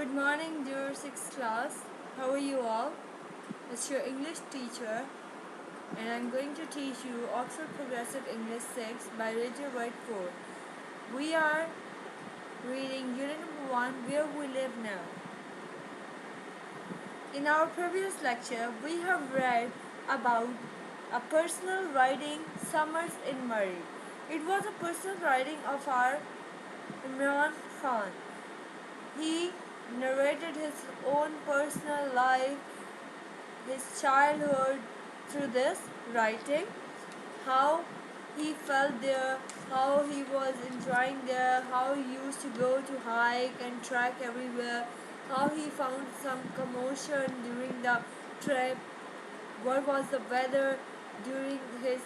Good morning, dear 6th class. How are you all? It's your English teacher, and I'm going to teach you Oxford Progressive English 6 by Grade 4. We are reading Unit number 1, Where We Live Now. In our previous lecture, we have read about a personal writing, Summers in Murray. It was a personal writing of our Imran Khan. He narrated his own personal life, his childhood through this writing, how he felt there, how he was enjoying there, how he used to go to hike and trek everywhere, how he found some commotion during the trip, what was the weather during his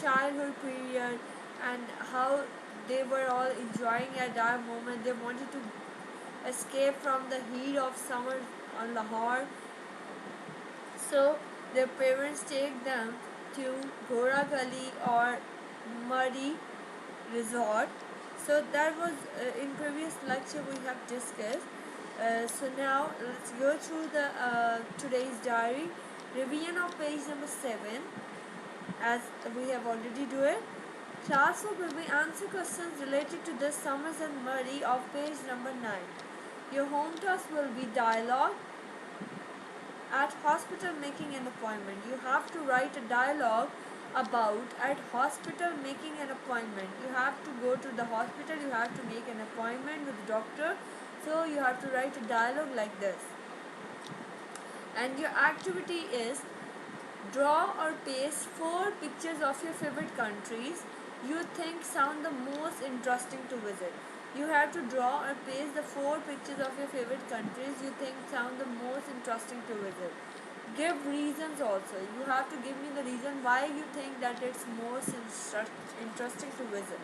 childhood period, and how they were all enjoying at that moment. They wanted to escape from the heat of summer on Lahore, so their parents take them to Gora Gully or Muddy Resort. So that was in previous lecture we have discussed. So now let's go through the today's diary. Revision of page number 7, as we have already do it. Classwork will be answer questions related to the Summers and Muddy of page number 9. Your home task will be dialogue. At hospital making an appointment, you have to write a dialogue about at hospital making an appointment. You have to go to the hospital, you have to make an appointment with the doctor, so you have to write a dialogue like this. And your activity is draw or paste 4 pictures of your favorite countries you think sound the most interesting to visit. You have to draw or paste the 4 pictures of your favorite countries you think sound the most interesting to visit. Give reasons also. You have to give me the reason why you think that it's most interesting to visit.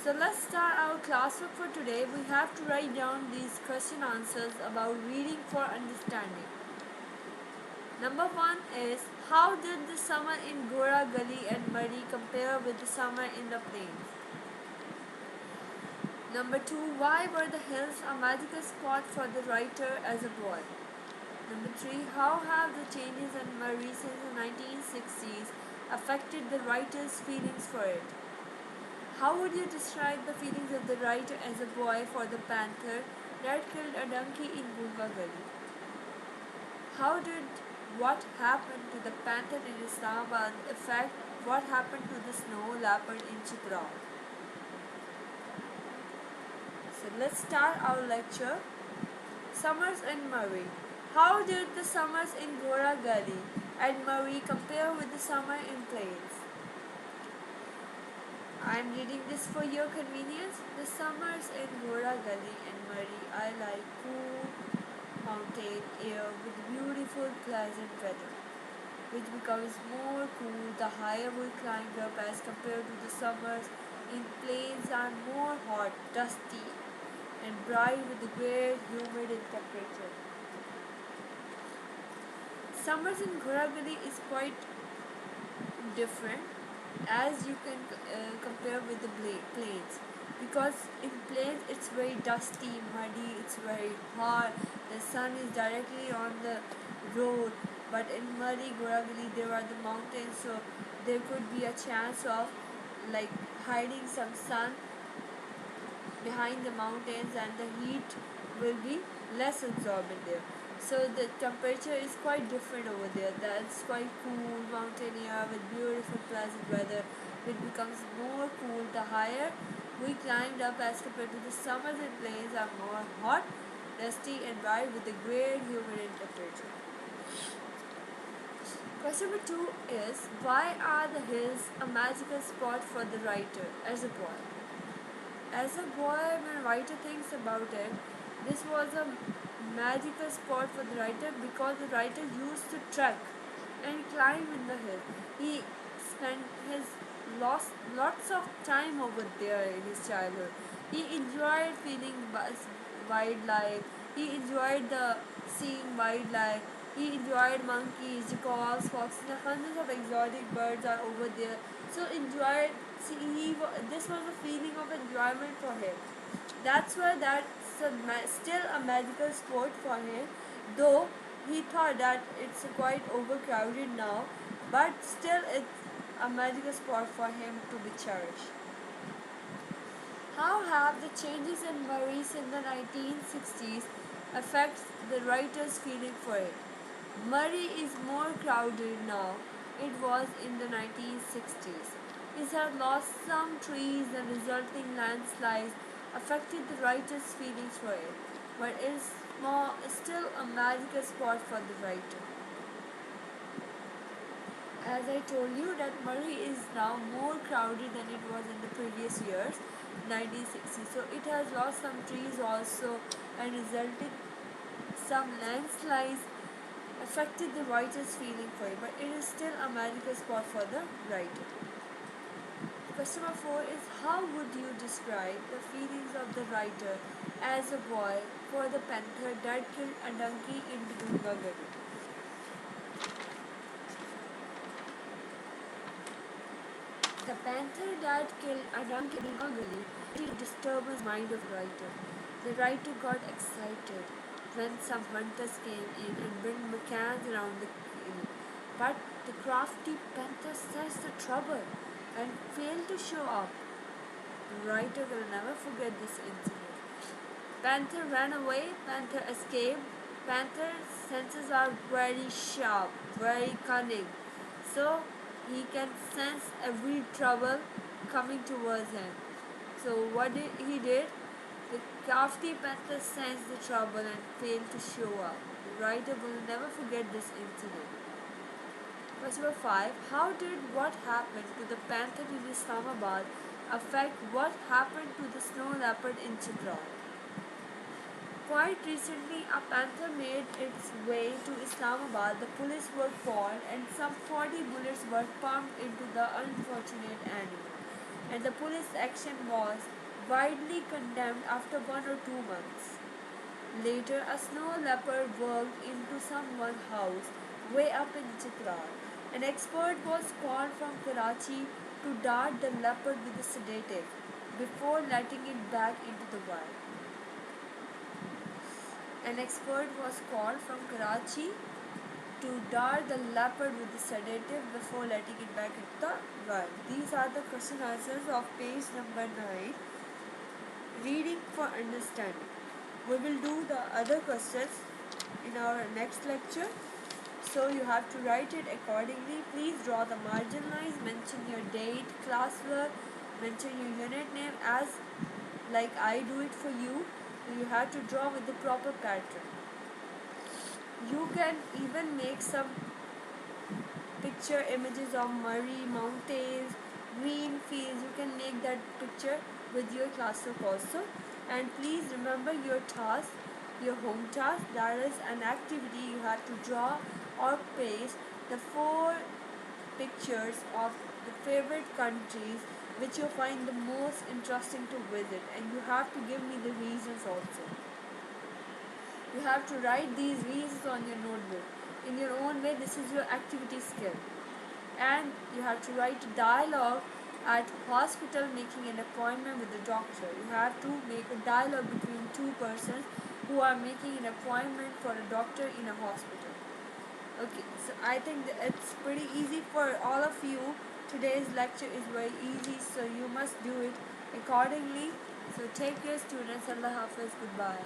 So let's start our classwork for today. We have to write down these question answers about reading for understanding. Number 1 is, how did the summer in Gora Gully and Murray compare with the summer in the plains? Number 2, why were the hills a magical spot for the writer as a boy? Number 3, how have the changes in Murray since the 1960s affected the writer's feelings for it? How would you describe the feelings of the writer as a boy for the panther that killed a donkey in Gora Gully? How did what happened to the panther in Islamabad affect what happened to the snow leopard in Chitral? So let's start our lecture. Summers in Murray. How did the summers in Gora Gully and Murray compare with the summer in plains? I am reading this for your convenience. The summers in Gora Gully and Murray are like cool mountain air with beautiful pleasant weather, which becomes more cool the higher we climb up as compared to the summers in plains are more hot, dusty, and bright with the great humid in temperature. Summers in Gora Gully is quite different as you can compare with the plains, because in plains it's very dusty, muddy, it's very hot, the sun is directly on the road, but in Murray, Gora Gully there are the mountains, so there could be a chance of like hiding some sun behind the mountains and the heat will be less absorbed in there. So the temperature is quite different over there. That's quite cool mountain air with beautiful pleasant weather. It becomes more cool the higher we climbed up as compared to the summers and plains are more hot, dusty and dry with a great humid temperature. Question number 2 is, why are the hills a magical spot for the writer as a boy? As a boy, when writer thinks about it, this was a magical spot for the writer because the writer used to trek and climb in the hill. He spent his lots of time over there in his childhood. He enjoyed feeling wildlife. He enjoyed the seeing wildlife. He enjoyed monkeys, jackals, foxes, and hundreds of exotic birds are over there. So enjoyed. See, this was a feeling of enjoyment for him. That's why that's still a magical sport for him. Though he thought that it's quite overcrowded now, but still it's a magical sport for him to be cherished. How have the changes in Maurice in the 1960s affected the writer's feeling for it? Murray is more crowded now. It was in the 1960s. It had lost some trees and resulting landslides affected the writer's feelings for it, but it is still a magical spot for the writer. As I told you that Murray is now more crowded than it was in the previous years, 1960. So it has lost some trees also and resulted some landslides affected the writer's feeling for it, but it is still a magical spot for the writer. Question number 4 is how would you describe the feelings of the writer as a boy for the panther that killed a donkey in Gungagari? The panther that killed a donkey in Gungagari did disturb the mind of the writer. The writer got excited when some hunters came in and bring McCanns around the kill. But the crafty panther sensed the trouble and failed to show up. The writer will never forget this incident. Panther ran away, Panther escaped. Panther's senses are very sharp, very cunning. So he can sense every trouble coming towards him. So what he did? The crafty panther sensed the trouble and failed to show up. The writer will never forget this incident. Question number 5. How did what happened to the panther in Islamabad affect what happened to the snow leopard in Chitral? Quite recently, a panther made its way to Islamabad. The police were called and some 40 bullets were pumped into the unfortunate animal. And the police action was widely condemned after 1 or 2 months. Later, a snow leopard walked into someone's house way up in Chitral. An expert was called from Karachi to dart the leopard with a sedative before letting it back into the wild. An expert was called from Karachi to dart the leopard with a sedative before letting it back into the wild. These are the question answers of page number 9. Reading for understanding. We will do the other questions in our next lecture. So you have to write it accordingly. Please draw the margin lines, mention your date, classwork, mention your unit name as like I do it for you. You have to draw with the proper pattern. You can even make some picture images of Murray, mountains, green fields. You can make that picture with your classwork also. And please remember your task, your home task. That is an activity you have to draw or paste the 4 pictures of the favorite countries which you find the most interesting to visit, and you have to give me the reasons also. You have to write these reasons on your notebook. In your own way, this is your activity skill. And you have to write a dialogue at hospital making an appointment with the doctor. You have to make a dialogue between 2 persons who are making an appointment for a doctor in a hospital. Okay, so I think it's pretty easy for all of you. Today's lecture is very easy, so you must do it accordingly. So take care, students. Allah Hafiz. Goodbye.